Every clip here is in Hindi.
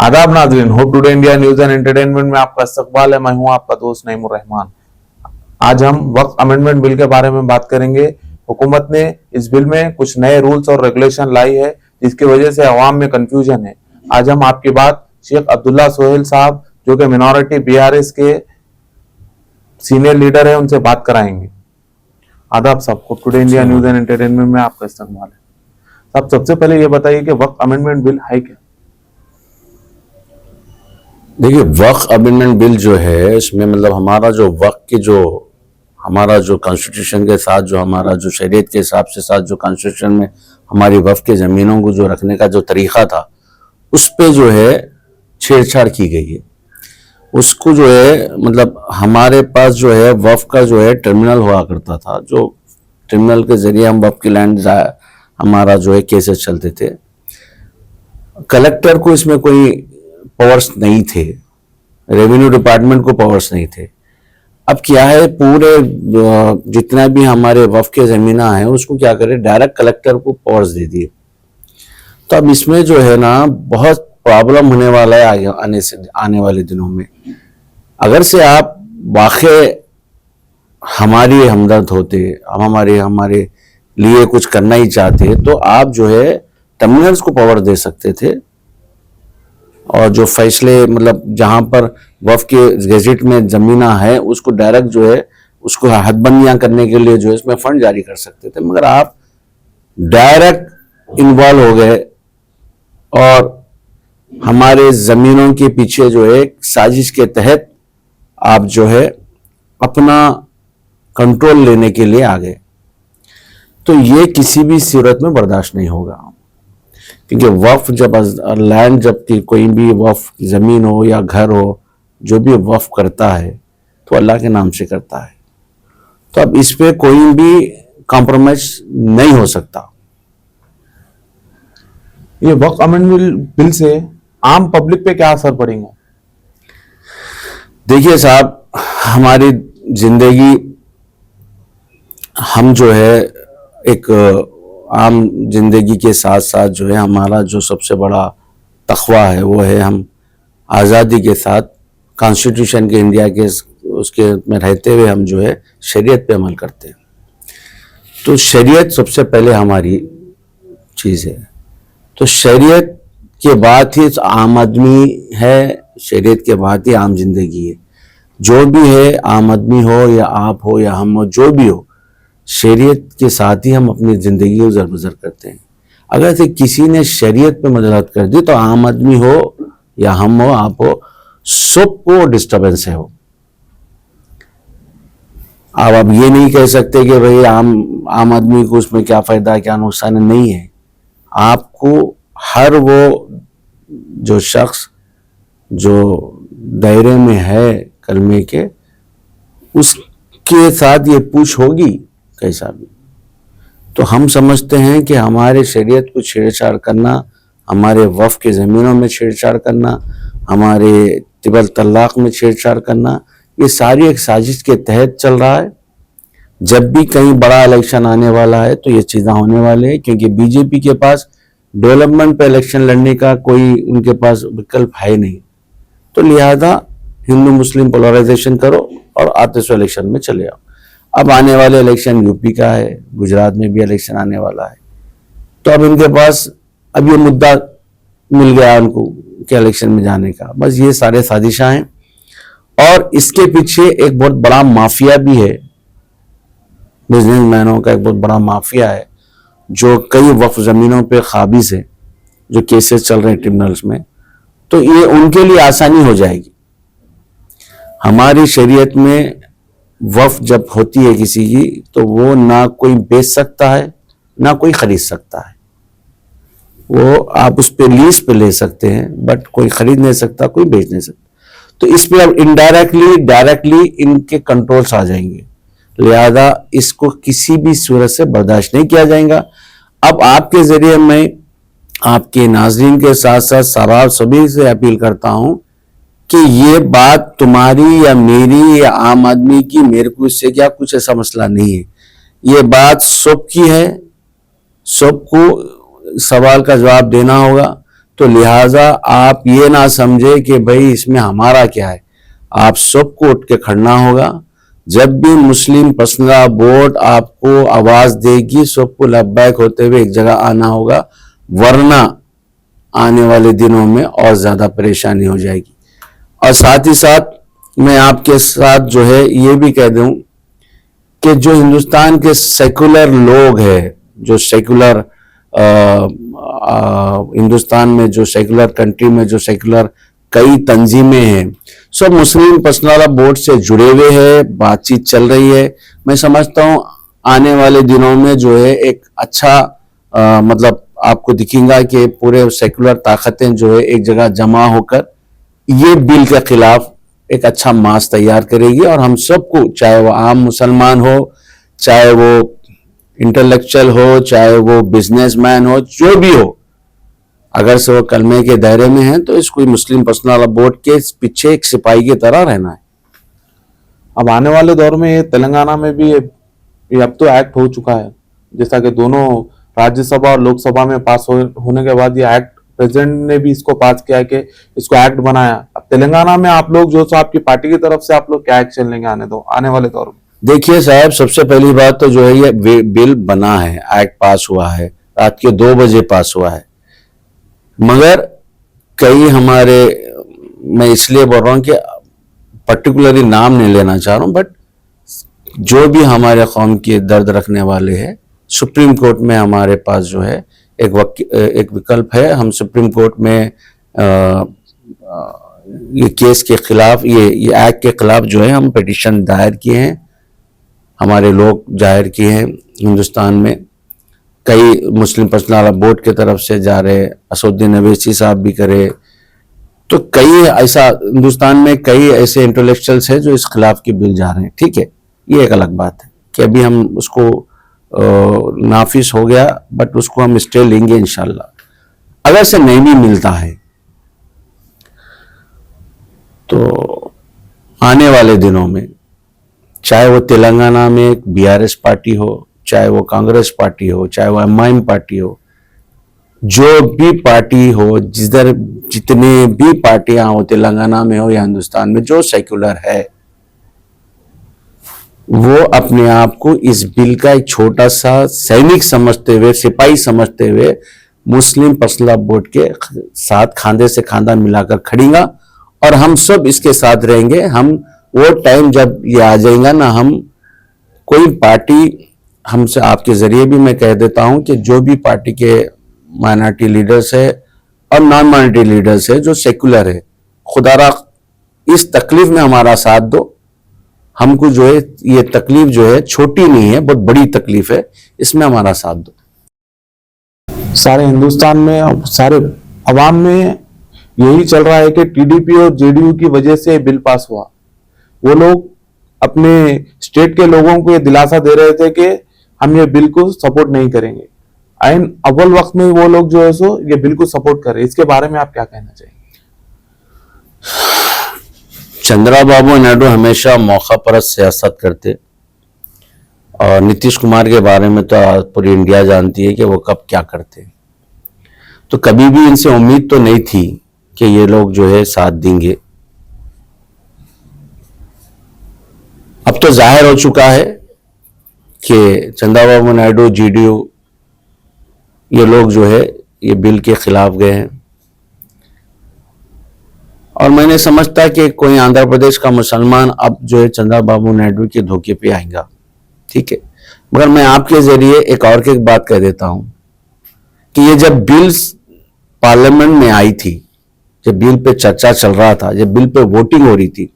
आदाब नाज़रीन, hope today India news and entertainment में आपका इस्तकबाल है। मैं हूं आपका दोस्त नईमुर रहमान। आज हम वक्फ अमेंडमेंट बिल के बारे में बात करेंगे। हुकूमत ने इस बिल में कुछ नए रूल्स और रेगुलेशन लाई है जिसकी वजह से अवाम में कंफ्यूजन है। आज हम आपकी बात शेख अब्दुल्ला सोहेल साहब, जो कि मिनॉरिटी बीआरएस के सीनियर लीडर है, उनसे बात कराएंगे। आदाब साहब, hope today India news and entertainment में आपका इस्तकबाल है। साहब, सबसे पहले ये बताइए कि वक्फ अमेंडमेंट बिल है क्या? देखिए, वक्फ अमेंडमेंट बिल जो है, इसमें मतलब हमारा जो कॉन्स्टिट्यूशन के साथ, जो हमारा जो शरीयत के हिसाब से साथ जो कॉन्स्टिट्यूशन में हमारी वक्फ के ज़मीनों को जो रखने का जो तरीक़ा था, उस पे जो है छेड़छाड़ की गई है। उसको जो है मतलब हमारे पास जो है वक्फ का जो है टर्मिनल हुआ करता था, जो टर्मिनल के ज़रिए हम वक्फ की लैंड हमारा जो है केसेस चलते थे। कलेक्टर को इसमें कोई पावर्स नहीं थे, रेवेन्यू डिपार्टमेंट को पावर्स नहीं थे। अब क्या है, पूरे जितना भी हमारे वक्फ के ज़मीना है उसको क्या करे, डायरेक्ट कलेक्टर को पावर्स दे दिए। तो अब इसमें जो है ना बहुत प्रॉब्लम होने वाला है आने वाले दिनों में। अगर से आप वाकई हमारी हमदर्द होते, हमारे लिए कुछ करना ही चाहते, तो आप जो है टर्मिनल्स को पावर दे सकते थे, और जो फैसले मतलब जहां पर वक्फ के गैजेट में जमीना है उसको डायरेक्ट जो है उसको हदबंदियां करने के लिए जो है इसमें फंड जारी कर सकते थे। मगर आप डायरेक्ट इन्वॉल्व हो गए और हमारे जमीनों के पीछे जो है साजिश के तहत आप जो है अपना कंट्रोल लेने के लिए आ गए। तो ये किसी भी सूरत में बर्दाश्त नहीं होगा, क्योंकि वक्फ जब लैंड, जबकि कोई भी वक्फ ज़मीन हो या घर हो, जो भी वक्फ करता है तो अल्लाह के नाम से करता है। तो अब इस पे कोई भी कॉम्प्रोमाइज नहीं हो सकता। ये वक्फ अमेंडमेंट बिल से आम पब्लिक पे क्या असर पड़ेगा? देखिए साहब, हमारी जिंदगी, हम जो है एक आम जिंदगी के साथ साथ जो है हमारा जो सबसे बड़ा तक़वा है वो है हम आज़ादी के साथ कॉन्स्टिट्यूशन के इंडिया के उसके में रहते हुए हम जो है शरीयत पे अमल करते हैं। तो शरीयत सबसे पहले हमारी चीज़ है। तो शरीयत के बाद ही आम आदमी है, शरीयत के बाद ही आम जिंदगी है। जो भी है, आम आदमी हो या आप हो या हम हो, जो भी हो, शरीयत के साथ ही हम अपनी ज़िंदगी गुजर बसर करते हैं। अगर से किसी ने शरीयत पे मदद कर दी तो आम आदमी हो या हम हो, आप हो, सबको डिस्टर्बेंस है। हो अब ये नहीं कह सकते कि भाई आम आदमी को उसमें क्या फ़ायदा क्या नुकसान है, नहीं है। आपको हर वो जो शख्स जो दायरे में है कलमे के, उसके साथ ये पूछ होगी कैसा भी। तो हम समझते हैं कि हमारे शरीयत को छेड़छाड़ करना, हमारे वक्फ के ज़मीनों में छेड़छाड़ करना, हमारे तिबल तलाक में छेड़छाड़ करना, ये सारी एक साजिश के तहत चल रहा है। जब भी कहीं बड़ा इलेक्शन आने वाला है तो ये चीज़ें होने वाली है, क्योंकि बीजेपी के पास डेवलपमेंट पे इलेक्शन लड़ने का कोई उनके पास विकल्प है नहीं। तो लिहाजा हिंदू मुस्लिम पोलराइजेशन करो और आते सो इलेक्शन में चले आओ। अब आने वाले इलेक्शन यूपी का है, गुजरात में भी इलेक्शन आने वाला है। तो अब इनके पास अब ये मुद्दा मिल गया उनको कि इलेक्शन में जाने का। बस ये सारे साजिशां हैं, और इसके पीछे एक बहुत बड़ा माफिया भी है, बिजनेसमैनों का एक बहुत बड़ा माफिया है, जो कई वक्फ ज़मीनों पे काबिज है, जो केसेस चल रहे हैं ट्रिब्यूनल्स में। तो ये उनके लिए आसानी हो जाएगी। हमारी शरीयत में वक्फ जब होती है किसी की, तो वो ना कोई बेच सकता है ना कोई खरीद सकता है। वो आप उस पे लीज पे ले सकते हैं, बट कोई खरीद नहीं सकता, कोई बेच नहीं सकता। तो इस पे अब इनडायरेक्टली डायरेक्टली इनके कंट्रोल्स आ जाएंगे। लिहाजा इसको किसी भी सूरत से बर्दाश्त नहीं किया जाएगा। अब आपके जरिए मैं आपके नाज़रीन के साथ साथ सवाल सभी से अपील करता हूं कि ये बात तुम्हारी या मेरी या आम आदमी की, मेरे को इससे क्या कुछ ऐसा मसला नहीं है। ये बात सबकी है, सबको सवाल का जवाब देना होगा। तो लिहाजा आप ये ना समझे कि भाई इसमें हमारा क्या है। आप सबको उठ के खड़ना होगा। जब भी मुस्लिम पर्सनल बोर्ड आपको आवाज देगी, सबको लब्बैक होते हुए एक जगह आना होगा, वरना आने वाले दिनों में और ज्यादा परेशानी हो जाएगी। और साथ ही साथ मैं आपके साथ जो है ये भी कह दूं कि जो हिंदुस्तान के सेकुलर लोग हैं, जो सेकुलर हिंदुस्तान में, जो सेकुलर कंट्री में जो सेकुलर कई तंजीमें हैं, सब मुस्लिम पर्सनल बोर्ड से जुड़े हुए हैं, बातचीत चल रही है। मैं समझता हूं आने वाले दिनों में जो है एक अच्छा मतलब आपको दिखेगा कि पूरे सेकुलर ताकतें जो है एक जगह जमा होकर ये बिल के खिलाफ एक अच्छा मास तैयार करेगी। और हम सबको, चाहे वो आम मुसलमान हो, चाहे वो इंटेलेक्चुअल हो, चाहे वो बिजनेसमैन हो, जो भी हो, अगर से वो कलमे के दायरे में है तो इसको मुस्लिम पर्सनल बोर्ड के पीछे एक सिपाही की तरह रहना है। अब आने वाले दौर में ये तेलंगाना में भी ये अब तो एक्ट हो चुका है, जैसा कि दोनों राज्यसभा और लोकसभा में पास होने के बाद ये एक्ट प्रेसिडेंट ने भी इसको पास किया कि इसको एक्ट बनाया। अब तेलंगाना में आप लोग जो आपकी पार्टी की तरफ से आप लोग क्या एक्शन लेंगे आने वाले दौर में? देखिए साहब, सबसे पहली बात तो जो है ये बिल बना है, एक्ट पास हुआ है, रात के 2 बजे पास हुआ है, मगर कई हमारे, मैं इसलिए बोल रहा हूं कि पर्टिकुलरली नाम नहीं लेना चाह रहा हूं, बट जो भी हमारे कौम के दर्द रखने वाले हैं, सुप्रीम कोर्ट में हमारे पास जो है एक विकल्प है। हम सुप्रीम कोर्ट में ये केस के खिलाफ, ये एक्ट के खिलाफ जो है हम पिटीशन दायर किए हैं, हमारे लोग जाहिर किए हैं। हिंदुस्तान में कई मुस्लिम पर्सनल बोर्ड की तरफ से जा रहे, असदुद्दीन अवैसी साहब भी करे, तो कई ऐसा हिंदुस्तान में कई ऐसे इंटेलेक्चुअल्स हैं जो इस खिलाफ की बिल जा रहे हैं। ठीक है, ये एक अलग बात है कि अभी हम उसको नाफिस हो गया, बट उसको हम स्टे लेंगे इंशाल्लाह। अगर से नहीं भी मिलता है तो आने वाले दिनों में, चाहे वो तेलंगाना में बीआरएस पार्टी हो, चाहे वो कांग्रेस पार्टी हो, चाहे वो एमआईएम पार्टी हो, जो भी पार्टी हो, जिधर जितने भी पार्टियां हो, तेलंगाना में हो या हिंदुस्तान में, जो सेक्युलर है वो अपने आप को इस बिल का एक छोटा सा सैनिक समझते हुए, सिपाही समझते हुए मुस्लिम पर्सनल बोर्ड के साथ खांधे से खांधा मिलाकर खड़ेगा और हम सब इसके साथ रहेंगे। हम वो टाइम जब ये आ जाएगा ना, हम कोई पार्टी, हमसे आपके जरिए भी मैं कह देता हूं कि जो भी पार्टी के माइनॉरिटी लीडर्स है और नॉन माइनॉरिटी लीडर्स है जो सेकुलर है, खुदारा इस तकलीफ में हमारा साथ दो। हमको जो है ये तकलीफ जो है छोटी नहीं है, बहुत बड़ी तकलीफ है, इसमें हमारा साथ दो। सारे हिंदुस्तान में और सारे अवाम में यही चल रहा है कि टीडीपी और जेडीयू की वजह से बिल पास हुआ। वो लोग अपने स्टेट के लोगों को ये दिलासा दे रहे थे कि हम ये बिल को सपोर्ट नहीं करेंगे, आइन अव्वल वक्त में वो लोग जो है सो ये बिल को सपोर्ट कर रहे हैं। इसके बारे में आप क्या कहना चाहेंगे? चंद्रबाबू नायडू हमेशा मौका परस्त सियासत करते, और नीतीश कुमार के बारे में तो पूरी इंडिया जानती है कि वो कब क्या करते। तो कभी भी इनसे उम्मीद तो नहीं थी कि ये लोग जो है साथ देंगे। अब तो जाहिर हो चुका है कि चंद्रबाबू नायडू, जेडीयू, ये लोग जो है ये बिल के खिलाफ गए हैं। और मैंने समझता कि कोई आंध्र प्रदेश का मुसलमान अब जो है चंद्रबाबू नायडू के धोखे पे आएगा। ठीक है, मगर मैं आपके जरिए एक और की बात कह देता हूं कि ये जब बिल पार्लियामेंट में आई थी, जब बिल पे चर्चा चल रहा था, जब बिल पे वोटिंग हो रही थी,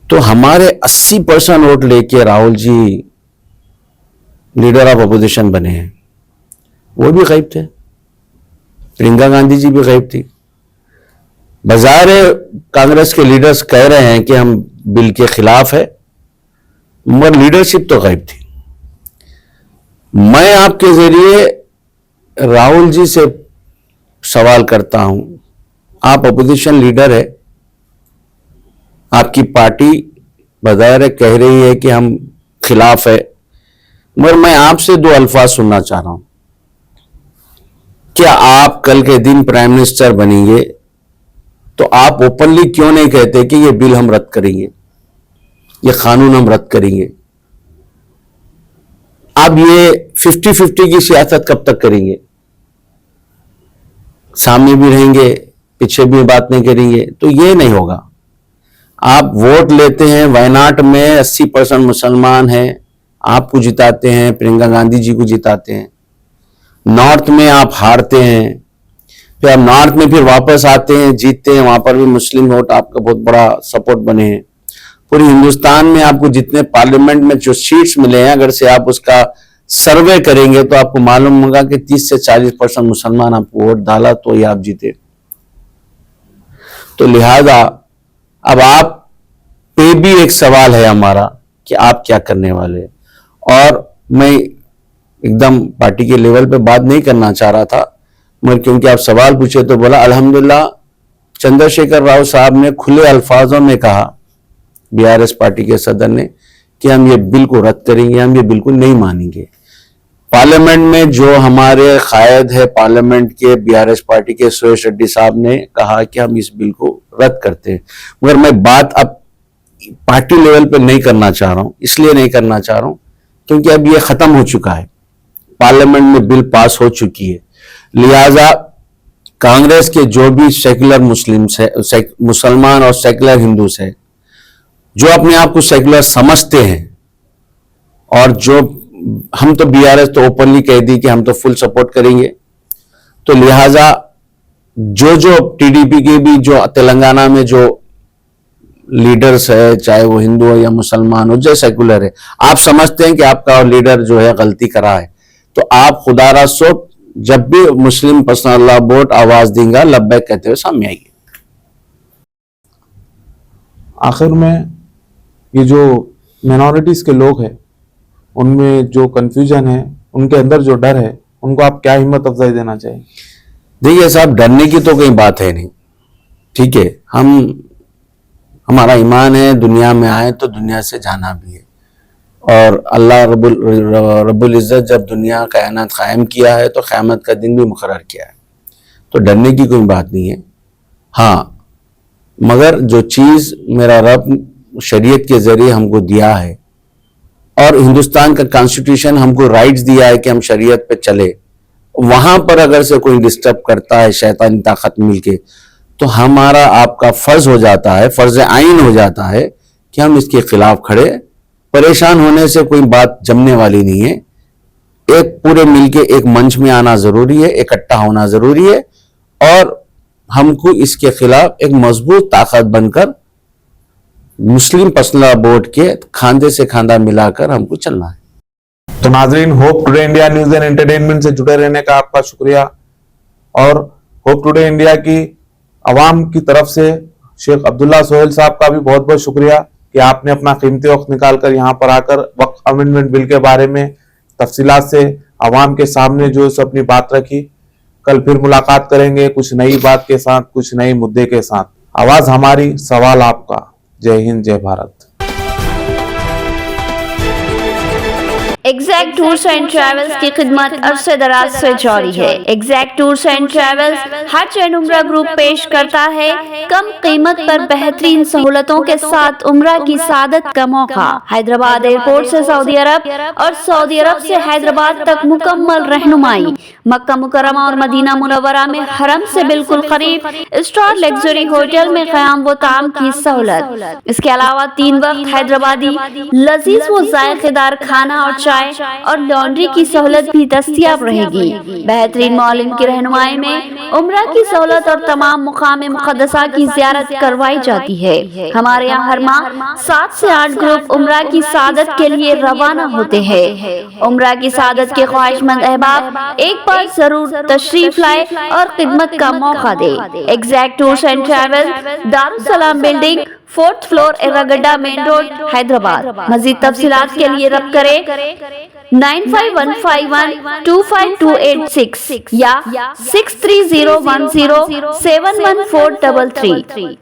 तो हमारे 80% वोट लेके Rahul ji leader of opposition बने हैं। वो भी गायब थे, प्रियंका गांधी जी भी गायब थी। बाज़ाहिर कांग्रेस के लीडर्स कह रहे हैं कि हम बिल के खिलाफ है, मगर लीडरशिप तो गायब थी। मैं आपके जरिए राहुल जी से सवाल करता हूं, आप अपोजिशन लीडर है, आपकी पार्टी बाज़ाहिर कह रही है कि हम खिलाफ है, मगर मैं आपसे 2 अल्फाज सुनना चाह रहा हूं। क्या आप कल के दिन प्राइम मिनिस्टर बनेंगे तो आप ओपनली क्यों नहीं कहते कि ये बिल हम रद्द करेंगे, ये कानून हम रद्द करेंगे? आप ये 50-50 की सियासत कब तक करेंगे? सामने भी रहेंगे, पीछे भी बात नहीं करेंगे, तो ये नहीं होगा। आप वोट लेते हैं, वायनाड में 80% मुसलमान हैं, आपको जिताते हैं, प्रियंका गांधी जी को जिताते हैं। नॉर्थ में आप हारते हैं, फिर आप नॉर्थ में फिर वापस आते हैं, जीतते हैं, वहां पर भी मुस्लिम वोट आपका बहुत बड़ा सपोर्ट बने हैं। पूरे हिंदुस्तान में आपको जितने पार्लियामेंट में जो सीट्स मिले हैं, अगर से आप उसका सर्वे करेंगे तो आपको मालूम होगा कि 30 से 40% मुसलमान आपको वोट डाला तो ये आप जीते। तो लिहाजा अब आप पे भी एक सवाल है हमारा कि आप क्या करने वाले। और मैं एकदम पार्टी के लेवल पे बात नहीं करना चाह रहा था, मगर क्योंकि आप सवाल पूछे तो बोला, अल्हम्दुलिल्लाह चंद्रशेखर राव साहब ने खुले अल्फाजों में कहा, बीआरएस पार्टी के सदर ने, कि हम ये बिल को रद्द करेंगे, हम ये बिल्कुल नहीं मानेंगे। पार्लियामेंट में जो हमारे कायद है पार्लियामेंट के बीआरएस पार्टी के सुरेश रेड्डी साहब ने कहा कि हम इस बिल को रद्द करते हैं, मगर मैं बात अब पार्टी लेवल पे नहीं करना चाह रहा हूं। इसलिए नहीं करना चाह रहा हूं क्योंकि अब ये खत्म हो चुका है, पार्लियामेंट में बिल पास हो चुकी है। लिहाजा कांग्रेस के जो भी सेक्युलर मुस्लिम्स है, मुसलमान और सेक्युलर हिंदूस है, जो अपने आप को सेक्युलर समझते हैं, और जो हम तो बीआरएस तो ओपनली कह दी कि हम तो फुल सपोर्ट करेंगे, तो लिहाजा जो टीडीपी के भी जो तेलंगाना में जो लीडर्स है, चाहे वो हिंदू हो या मुसलमान हो, जो सेक्युलर है, आप समझते हैं कि आपका लीडर जो है गलती करा है, तो आप खुदारा सो जब भी मुस्लिम पर्सनल लॉ बोर्ड आवाज देगा, लब्बैक कहते हुए सामने आइए। आखिर में ये जो मिनॉरिटीज के लोग हैं, उनमें जो कंफ्यूजन है, उनके अंदर जो डर है, उनको आप क्या हिम्मत अफजाई देना चाहिए? देखिए साहब, डरने की तो कोई बात है नहीं, ठीक है। हमारा ईमान है, दुनिया में आए तो दुनिया से जाना भी है, और अल्लाह रब्बुल इज़्ज़त जब दुनिया कायनात कायम किया है तो क़यामत का दिन भी मुकर्रर किया है, तो डरने की कोई बात नहीं है। हाँ, मगर जो चीज़ मेरा रब शरीयत के ज़रिए हमको दिया है, और हिंदुस्तान का कॉन्स्टिट्यूशन हमको राइट्स दिया है कि हम शरीयत पे चले, वहां पर अगर से कोई डिस्टर्ब करता है शैतानी ताकत मिलके, तो हमारा आपका फर्ज हो जाता है, फर्ज आइन हो जाता है कि हम इसके खिलाफ खड़े। परेशान होने से कोई बात जमने वाली नहीं है, एक पूरे मिलके एक मंच में आना जरूरी है, इकट्ठा होना जरूरी है, और हमको इसके खिलाफ एक मजबूत ताकत बनकर मुस्लिम पर्सनल बोर्ड के खांधे से खांधा मिलाकर हमको चलना है। तो नाजरीन, hope today India news and entertainment से जुड़े रहने का आपका शुक्रिया, और होप टुडे इंडिया की अवाम की तरफ से शेख अब्दुल्ला सोहेल साहब का भी बहुत बहुत शुक्रिया कि आपने अपना कीमती वक्त निकालकर यहाँ पर आकर वक्फ अमेंडमेंट बिल के बारे में तफसीलात से अवाम के सामने जो है अपनी बात रखी। कल फिर मुलाकात करेंगे कुछ नई बात के साथ, कुछ नए मुद्दे के साथ। आवाज हमारी, सवाल आपका। जय हिंद, जय Bharat. Exact tours and travels की खिदमत अरसे दराज से जारी है। एग्जैक्ट टूर्स एंड ट्रैवल्स हज एंड उम्रा ग्रुप पेश करता है कम कीमत पर बेहतरीन सहूलतों के साथ उम्रा की सादत का मौका। हैदराबाद एयरपोर्ट से सऊदी अरब और सऊदी अरब से हैदराबाद तक मुकम्मल रहनुमाई। मक्का मुकर्रमा और मदीना मुनव्वरा में हरम से बिल्कुल करीब स्टार लग्जरी होटल में क़याम व ताम की सहूलत। इसके अलावा 3 वक्त हैदराबादी लजीज व जायकेदार खाना और चाय और लॉन्ड्री की सहूलत भी दस्तियाब रहेगी। बेहतरीन मौलिम की रहनुमाई में उम्रा की सहूलत और तमाम मुकाम मुक़द्दसा की ज़ियारत करवाई जाती है। हमारे यहाँ हर माह 7 से 8 ग्रुप उम्रा की सादत के लिए रवाना होते हैं। उम्रा की सादत के ख्वाहिशमंद अहबाब एक बार जरूर तशरीफ लाए और खिदमत का मौका दे। Exact tours and travel, Darussalam building, 4th floor, Erragadda main road, Hyderabad. मज़ीद तफसीलात के लिए रब्त करें 9515125286 या 6301071433।